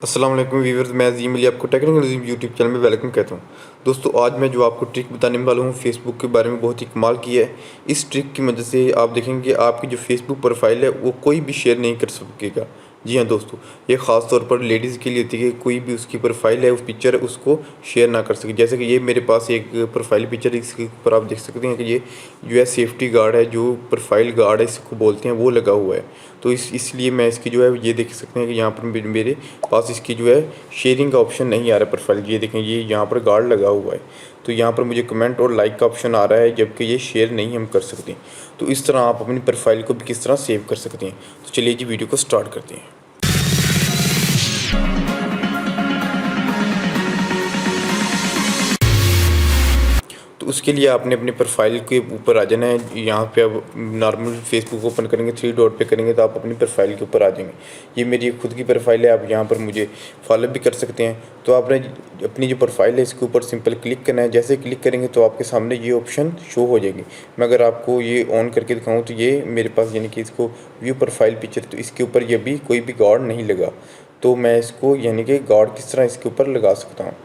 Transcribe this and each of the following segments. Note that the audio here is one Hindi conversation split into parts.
अस्सलाम वालेकुम व्यूअर्स, मैं अज़ीम अली आपको टेक्निकल अज़ीम यूट्यूब चैनल में वेलकम कहता हूँ। दोस्तों, आज मैं जो आपको ट्रिक बताने वाला हूँ फेसबुक के बारे में, बहुत ही कमाल की है। इस ट्रिक की मदद से आप देखेंगे कि आपकी जो फेसबुक प्रोफाइल है वो कोई भी शेयर नहीं कर सकेगा। जी हाँ दोस्तों, ये ख़ास तौर पर लेडीज़ के लिए होती है कि कोई भी उसकी प्रोफाइल है, उस पिक्चर है, उसको शेयर ना कर सके। जैसे कि ये मेरे पास एक प्रोफाइल पिक्चर है, इसके ऊपर आप देख सकते हैं कि ये यूएस सेफ्टी गार्ड है, जो प्रोफाइल गार्ड है इसको बोलते हैं, वो लगा हुआ है। तो इसलिए मैं इसकी जो है ये देख सकते हैं कि यहाँ पर मेरे पास इसकी जो है शेयरिंग का ऑप्शन नहीं आ रहा है प्रोफाइल। ये देखें, ये यहाँ पर गार्ड लगा हुआ है, तो यहाँ पर मुझे कमेंट और लाइक का ऑप्शन आ रहा है, जबकि ये शेयर नहीं हम कर सकते। तो इस तरह आप अपनी प्रोफाइल को भी किस तरह सेव कर सकते हैं। तो चलिए जी, वीडियो को स्टार्ट करते हैं। तो उसके लिए आपने अपनी प्रोफाइल के ऊपर आ जाना है। यहाँ पे अब नॉर्मल फेसबुक ओपन करेंगे, थ्री डॉट पे करेंगे तो आप अपनी प्रोफाइल के ऊपर आ जाएंगे। ये मेरी खुद की प्रोफाइल है, आप यहाँ पर मुझे फॉलो भी कर सकते हैं। तो आपने अपनी जो प्रोफाइल है इसके ऊपर सिंपल क्लिक करना है। जैसे क्लिक करेंगे तो आपके सामने ये ऑप्शन शो हो जाएगी। मैं अगर आपको ये ऑन करके दिखाऊँ तो ये मेरे पास, यानी कि इसको व्यू प्रोफाइल पिक्चर, तो इसके ऊपर ये भी कोई भी गार्ड नहीं लगा। तो मैं इसको यानी कि गार्ड किस तरह इसके ऊपर लगा सकता हूँ।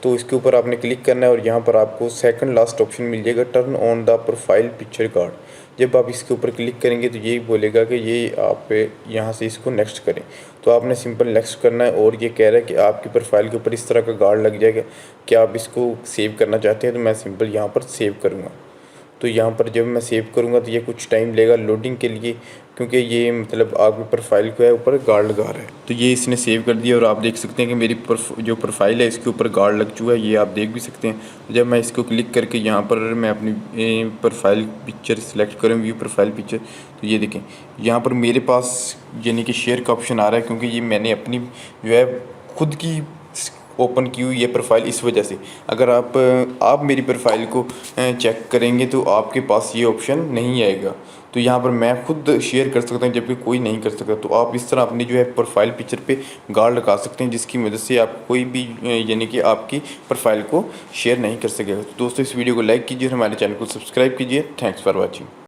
तो इसके ऊपर आपने क्लिक करना है और यहाँ पर आपको सेकंड लास्ट ऑप्शन मिल जाएगा, turn on the profile picture guard. जब आप इसके ऊपर क्लिक करेंगे तो यही बोलेगा कि ये आप यहाँ से इसको नेक्स्ट करें। तो आपने सिंपल नेक्स्ट करना है और ये कह रहा है कि आपकी प्रोफाइल के ऊपर इस तरह का गार्ड लग जाएगा। क्या आप इसको सेव करना चाहते हैं? तो मैं सिंपल यहाँ पर सेव करूँगा। तो यहाँ पर जब मैं सेव करूँगा तो ये कुछ टाइम लेगा लोडिंग के लिए, क्योंकि ये मतलब आपकी प्रोफाइल को है ऊपर गार्ड लगा रहा है। तो ये इसने सेव कर दिया और आप देख सकते हैं कि मेरी जो प्रोफाइल है इसके ऊपर गार्ड लग चुका है, ये आप देख भी सकते हैं। जब मैं इसको क्लिक करके यहाँ पर मैं अपनी प्रोफाइल पिक्चर सेलेक्ट करूँ, व्यू प्रोफाइल पिक्चर, तो ये देखें यहाँ पर मेरे पास यानी कि शेयर का ऑप्शन आ रहा है, क्योंकि ये मैंने अपनी जो है खुद की ओपन की हुई ये प्रोफाइल। इस वजह से अगर आप मेरी प्रोफाइल को चेक करेंगे तो आपके पास ये ऑप्शन नहीं आएगा। तो यहाँ पर मैं खुद शेयर कर सकता हूँ, जबकि कोई नहीं कर सकता। तो आप इस तरह अपनी जो है प्रोफाइल पिक्चर पे गार्ड लगा सकते हैं, जिसकी मदद से आप कोई भी यानी कि आपकी प्रोफाइल को शेयर नहीं कर सकेगा। तो दोस्तों, इस वीडियो को लाइक कीजिए, हमारे चैनल को सब्सक्राइब कीजिए। Thanks for watching.